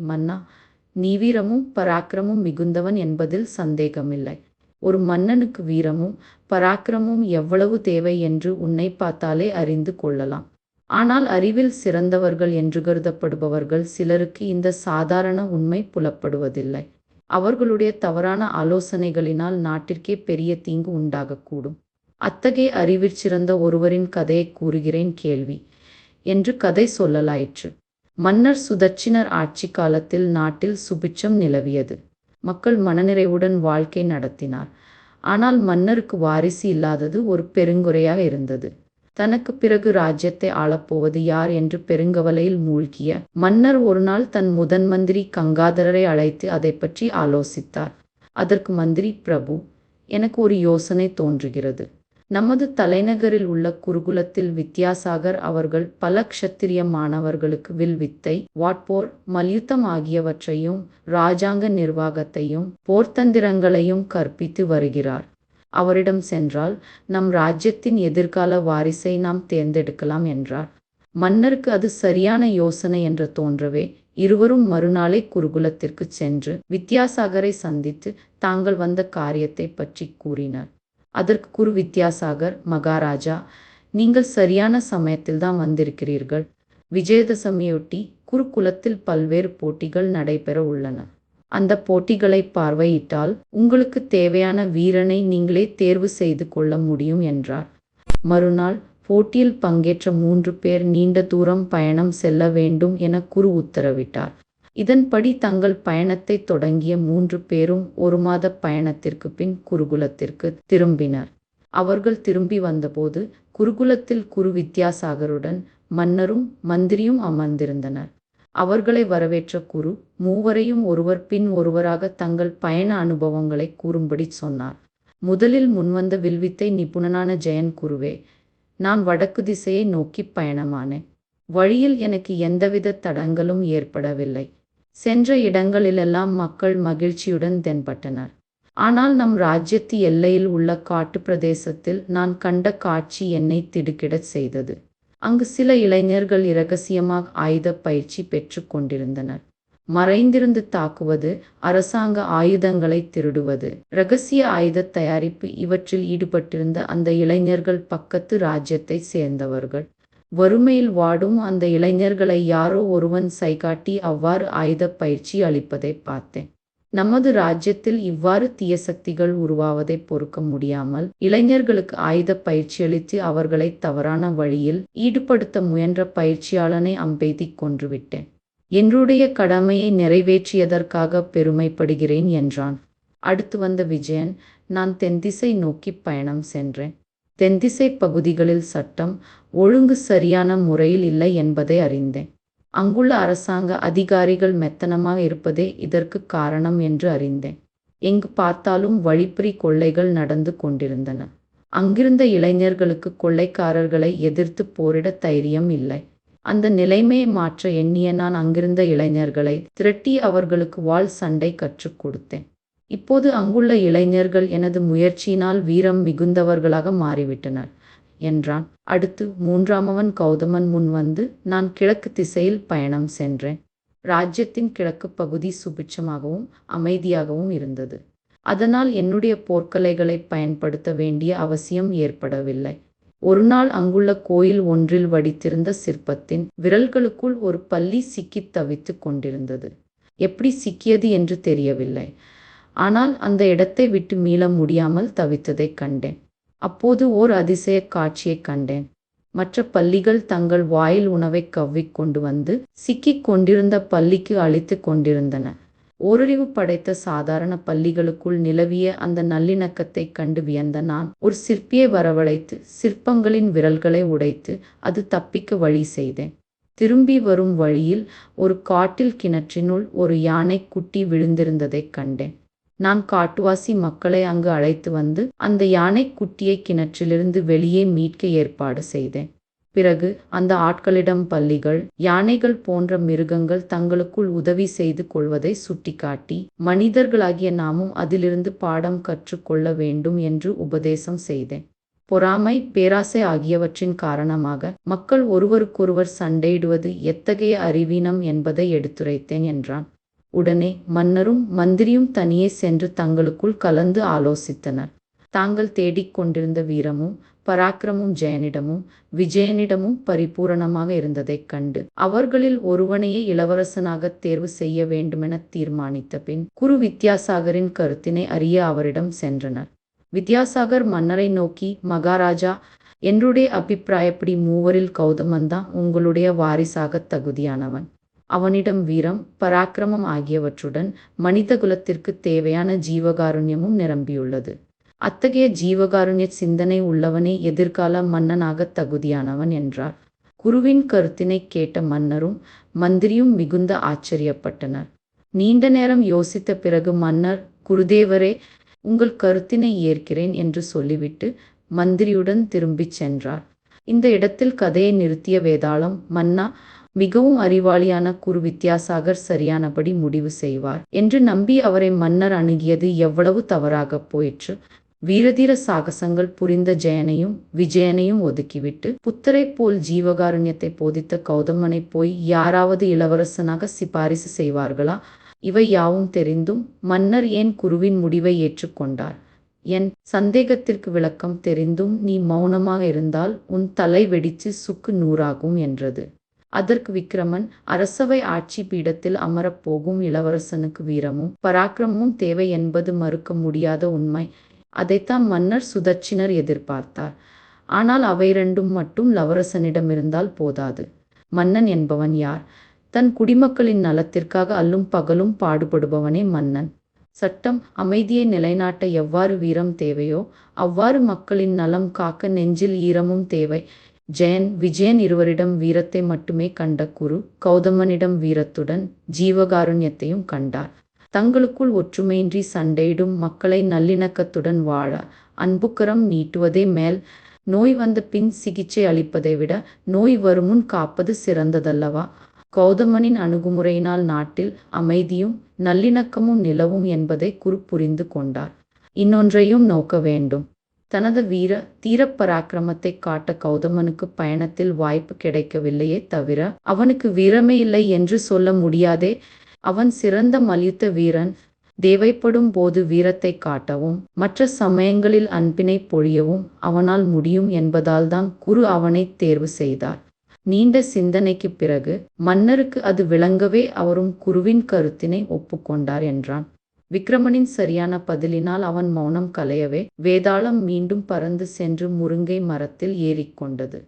மன்னா, நீ வீரமும் பராக்கிரமும் மிகுந்தவன் என்பதில் சந்தேகமில்லை. ஒரு மன்னனுக்கு வீரமும் பராக்கிரமும் எவ்வளவு தேவை என்று உன்னை பார்த்தாலே அறிந்து கொள்ளலாம். ஆனால் அறிவில் சிறந்தவர்கள் என்று கருதப்படுபவர்கள் சிலருக்கு இந்த சாதாரண உண்மை புலப்படுவதில்லை. அவர்களுடைய தவறான ஆலோசனைகளினால் நாட்டிற்கே பெரிய தீங்கு உண்டாகக்கூடும். அத்தகைய அறிவிற்சிறந்த ஒருவரின் கதையை கூறுகிறேன் கேள்வி என்று கதை சொல்லலாயிற்று. மன்னர் சுதட்சிணர் ஆட்சி காலத்தில் நாட்டில் சுபிட்சம் நிலவியது. மக்கள் மனநிறைவுடன் வாழ்க்கை நடத்தினார். ஆனால் மன்னருக்கு வாரிசு இல்லாதது ஒரு பெருங்குறையாக இருந்தது. தனக்கு பிறகு ராஜ்யத்தை ஆளப்போவது யார் என்று பெருங்கவலையில் மூழ்கிய மன்னர் ஒருநாள் தன் முதன் மந்திரி கங்காதரரை அழைத்து அதை பற்றி ஆலோசித்தார். அதற்கு மந்திரி, பிரபு, எனக்கு ஒரு யோசனை தோன்றுகிறது. நமது தலைநகரில் உள்ள குருகுலத்தில் வித்யாசாகர் அவர்கள் பல க்ஷத்திரிய மாணவர்களுக்கு வில்வித்தை, வாட்போர், மல்யுத்தம் ஆகியவற்றையும் இராஜாங்க நிர்வாகத்தையும் போர்த்தந்திரங்களையும் கற்பித்து வருகிறார். அவரிடம் சென்றால் நம் ராஜ்யத்தின் எதிர்கால வாரிசை நாம் தேர்ந்தெடுக்கலாம் என்றார். மன்னருக்கு அது சரியான யோசனை என்று தோன்றவே இருவரும் மறுநாளே குருகுலத்திற்கு சென்று வித்யாசாகரை சந்தித்து தாங்கள் வந்த காரியத்தை பற்றி கூறினர். அதற்கு குரு வித்யாசாகர், மகாராஜா, நீங்கள் சரியான சமயத்தில்தான் வந்திருக்கிறீர்கள். விஜயதசமியொட்டி குருகுலத்தில் பல்வேறு போட்டிகள் நடைபெற உள்ளன. அந்த போட்டிகளை பார்வையிட்டால் உங்களுக்கு தேவையான வீரனை நீங்களே தேர்வு செய்து கொள்ள முடியும் என்றார். மறுநாள் போட்டியில் பங்கேற்ற 3 பேர் நீண்ட தூரம் பயணம் செல்ல வேண்டும் என குரு உத்தரவிட்டார். இதன்படி தங்கள் பயணத்தை தொடங்கிய 3 பேரும் 1 மாத பயணத்திற்கு பின் குருகுலத்திற்கு திரும்பினர். அவர்கள் திரும்பி வந்தபோது குருகுலத்தில் குரு வித்யாசாகருடன் மன்னரும் மந்திரியும் அமர்ந்திருந்தனர். அவர்களை வரவேற்ற குரு மூவரையும் ஒருவர் பின் ஒருவராக தங்கள் பயண அனுபவங்களை கூறும்படி சொன்னார். முதலில் முன்வந்த வில்வித்தை நிபுணனான ஜெயன், குருவே, நான் வடக்கு திசையை நோக்கி பயணமானேன். வழியில் எனக்கு எந்தவித தடங்களும் ஏற்படவில்லை. சென்ற இடங்களிலெல்லாம் மக்கள் மகிழ்ச்சியுடன் தென்பட்டனர். ஆனால் நம் ராஜ்யத்து எல்லையில் உள்ள காட்டு பிரதேசத்தில் நான் கண்ட காட்சி என்னை திடுக்கிடச் செய்தது. அங்கு சில இளைஞர்கள் இரகசியமாக ஆயுத பயிற்சி பெற்று கொண்டிருந்தனர். மறைந்திருந்து தாக்குவது, அரசாங்க ஆயுதங்களை திருடுவது, இரகசிய ஆயுத தயாரிப்பு இவற்றில் ஈடுபட்டிருந்த அந்த இளைஞர்கள் பக்கத்து ராஜ்யத்தை சேர்ந்தவர்கள். வறுமையில் வாடும் அந்த இளைஞர்களை யாரோ ஒருவன் சைகாட்டி அவ்வாறு ஆயுத பயிற்சி அளிப்பதை பார்த்தேன். நமது ராஜ்யத்தில் இவ்வாறு தீய சக்திகள் உருவாவதை பொறுக்க முடியாமல் இளைஞர்களுக்கு ஆயுத பயிற்சி அளித்து அவர்களை தவறான வழியில் ஈடுபடுத்த முயன்ற பயிற்சியாளனை அம்பெய்தி கொன்றுவிட்டேன். என்னுடைய கடமையை நிறைவேற்றியதற்காக பெருமைப்படுகிறேன் என்றான். அடுத்து வந்த விஜயன், நான் தென்திசை நோக்கி பயணம் சென்றேன். தென்திசை பகுதிகளில் சட்டம் ஒழுங்கு சரியான முறையில் இல்லை என்பதை அறிந்தேன். அங்குள்ள அரசாங்க அதிகாரிகள் மெத்தனமாக இருப்பதே இதற்கு காரணம் என்று அறிந்தேன். எங்கு பார்த்தாலும் வழிப்பறி கொள்ளைகள் நடந்து கொண்டிருந்தன. அங்கிருந்த இளைஞர்களுக்கு கொள்ளைக்காரர்களை எதிர்த்து போரிட தைரியம் இல்லை. அந்த நிலைமையை மாற்ற எண்ணிய நான் அங்கிருந்த இளைஞர்களை திரட்டி அவர்களுக்கு வாள் சண்டை கற்றுக் கொடுத்தேன். இப்போது அங்குள்ள இளைஞர்கள் எனது முயற்சியினால் வீரம் மிகுந்தவர்களாக மாறிவிட்டனர் என்றான். அடுத்து 3ஆமவன் கௌதமன் முன் வந்து, நான் கிழக்கு திசையில் பயணம் சென்றேன். ராஜ்யத்தின் கிழக்கு பகுதி சுபிட்சமாகவும் அமைதியாகவும் இருந்தது. அதனால் என்னுடைய போர்க்கலைகளை பயன்படுத்த வேண்டிய அவசியம் ஏற்படவில்லை. ஒரு நாள் அங்குள்ள கோயில் ஒன்றில் வடித்திருந்த சிற்பத்தின் விரல்களுக்குள் ஒரு பல்லி சிக்கித் தவித்து கொண்டிருந்தது. எப்படி சிக்கியது என்று தெரியவில்லை. ஆனால் அந்த இடத்தை விட்டு மீள முடியாமல் தவித்ததைக் கண்டேன். அப்போது ஓர் அதிசய காட்சியைக் கண்டேன். மற்ற பல்லிகள் தங்கள் வாயில் உணவை கவ்விக் கொண்டு வந்து சிக்கிக் கொண்டிருந்த பல்லிக்கு அளித்து கொண்டிருந்தன. ஓரறிவு படைத்த சாதாரண பல்லிகளுக்குள் நிலவிய அந்த நல்லிணக்கத்தை கண்டு வியந்த நான் ஒரு சிற்பியை வரவழைத்து சிற்பங்களின் விரல்களை உடைத்து அது தப்பிக்க வழி செய்தேன். திரும்பி வரும் வழியில் ஒரு காட்டில் கிணற்றினுள் ஒரு யானை குட்டி விழுந்திருந்ததைக் கண்டேன். நான் காட்டுவாசி மக்களை அங்கு அழைத்து வந்து அந்த யானை குட்டியை கிணற்றிலிருந்து வெளியே மீட்க ஏற்பாடு செய்தேன். பிறகு அந்த ஆட்களிடம் பல்லிகள், யானைகள் போன்ற மிருகங்கள் தங்களுக்குள் உதவி செய்து கொள்வதை சுட்டிக்காட்டி மனிதர்களாகிய நாமும் அதிலிருந்து பாடம் கற்றுக்கொள்ள வேண்டும் என்று உபதேசம் செய்தேன். பொறாமை, பேராசை ஆகியவற்றின் காரணமாக மக்கள் ஒருவருக்கொருவர் சண்டையிடுவது எத்தகைய அறிவீனம் என்பதை எடுத்துரைத்தேன் என்றான். உடனே மன்னரும் மந்திரியும் தனியே சென்று தங்களுக்குள் கலந்து ஆலோசித்தனர். தாங்கள் தேடிக் கொண்டிருந்த வீரமும் பராக்கிரமும் ஜெயனிடமும் விஜயனிடமும் பரிபூரணமாக இருந்ததைக் கண்டு அவர்களில் ஒருவனையே இளவரசனாகத் தேர்வு செய்ய வேண்டுமென தீர்மானித்த பின் குரு வித்யாசாகரின் கருத்தினை அறிய அவரிடம் சென்றனர். வித்யாசாகர் மன்னரை நோக்கி, மகாராஜா, என்னுடைய அபிப்பிராயப்படி மூவரில் கௌதமன்தான் உங்களுடைய வாரிசாகத் தகுதியானவன். அவனிடம் வீரம் பராக்கிரமம் ஆகியவற்றுடன் மனித குலத்திற்கு தேவையான ஜீவகாருண்யமும் நிரம்பியுள்ளது. அத்தகைய ஜீவகாருண்ய சிந்தனை உள்ளவனே எதிர்கால மன்னனாகத் தகுதியானவன் என்றார். குருவின் கருத்தினை கேட்ட மன்னரும் மந்திரியும் மிகுந்த ஆச்சரியப்பட்டனர். நீண்ட நேரம் யோசித்த பிறகு மன்னர், குருதேவரே, உங்கள் கருத்தினை ஏற்கிறேன் என்று சொல்லிவிட்டு மந்திரியுடன் திரும்பிச் சென்றார். இந்த இடத்தில் கதையை நிறுத்திய வேதாளம், மன்னா, மிகவும் அறிவாளியான குரு வித்யாசாகர் சரியானபடி முடிவு செய்வார் என்று நம்பி அவரை மன்னர் அணுகியது எவ்வளவு தவறாகப் போயிற்று. வீரதீர சாகசங்கள் புரிந்த ஜெயனையும் விஜயனையும் ஒதுக்கிவிட்டு புத்தரைப் போல் ஜீவகாருண்யத்தை போதித்த கௌதமனை போய் யாராவது இளவரசனாக சிபாரிசு செய்வார்களா? இவை யாவும் தெரிந்தும் மன்னர் ஏன் குருவின் முடிவை ஏற்றுக்கொண்டார்? என் சந்தேகத்திற்கு விளக்கம் தெரிந்தும் நீ மௌனமாக இருந்தால் உன் தலை வெடித்து சுக்கு நூறாகும் என்றது. அதற்கு விக்கிரமன், அரசவை ஆட்சி பீடத்தில் அமரப்போகும் இளவரசனுக்கு வீரமும் பராக்கிரமும் தேவை என்பது மறுக்க முடியாத உண்மை. அதைத்தான் மன்னர் சுதர்ச்சினர் எதிர்பார்த்தார். ஆனால் அவை இரண்டும் மட்டும் இளவரசனிடமிருந்தால் போதாது. மன்னன் என்பவன் யார்? தன் குடிமக்களின் நலத்திற்காக அல்லும் பகலும் பாடுபடுபவனே மன்னன். சட்டம் அமைதியை நிலைநாட்ட எவ்வாறு வீரம் தேவையோ அவ்வாறு மக்களின் நலம் காக்க நெஞ்சில் ஈரமும் தேவை. ஜெயன் விஜயன் இருவரிடம் வீரத்தை மட்டுமே கண்ட குரு கௌதமனிடம் வீரத்துடன் ஜீவகாருண்யத்தையும் கண்டார். தங்களுக்குள் ஒற்றுமையின்றி சண்டையிடும் மக்களை நல்லிணக்கத்துடன் வாழ அன்புக்கரம் நீட்டுவதே மேல். நோய் வந்த பின் சிகிச்சை அளிப்பதை விட நோய் வருமுன் காப்பது சிறந்ததல்லவா? கௌதமனின் அணுகுமுறையினால் நாட்டில் அமைதியும் நல்லிணக்கமும் நிலவும் என்பதை குரு புரிந்து கொண்டார். இன்னொன்றையும் நோக்க வேண்டும். தனது வீர தீரப் பராக்கிரமத்தை காட்ட கௌதமனுக்கு பயணத்தில் வாய்ப்பு கிடைக்கவில்லையே தவிர அவனுக்கு வீரமே இல்லை என்று சொல்ல முடியாதே. அவன் சிறந்த மல்யுத்த வீரன். தேவைப்படும் போது வீரத்தை காட்டவும் மற்ற சமயங்களில் அன்பினை பொழியவும் அவனால் முடியும் என்பதால்தான் குரு அவனை தேர்வு செய்தார். நீண்ட சிந்தனைக்கு பிறகு மன்னருக்கு அது விளங்கவே அவரும் குருவின் கருத்தினை ஒப்புக்கொண்டார் என்றான். விக்கிரமனின் சரியான பதிலினால் அவன் மௌனம் கலையவே வேதாளம் மீண்டும் பறந்து சென்று முருங்கை மரத்தில் ஏறிக்கொண்டது.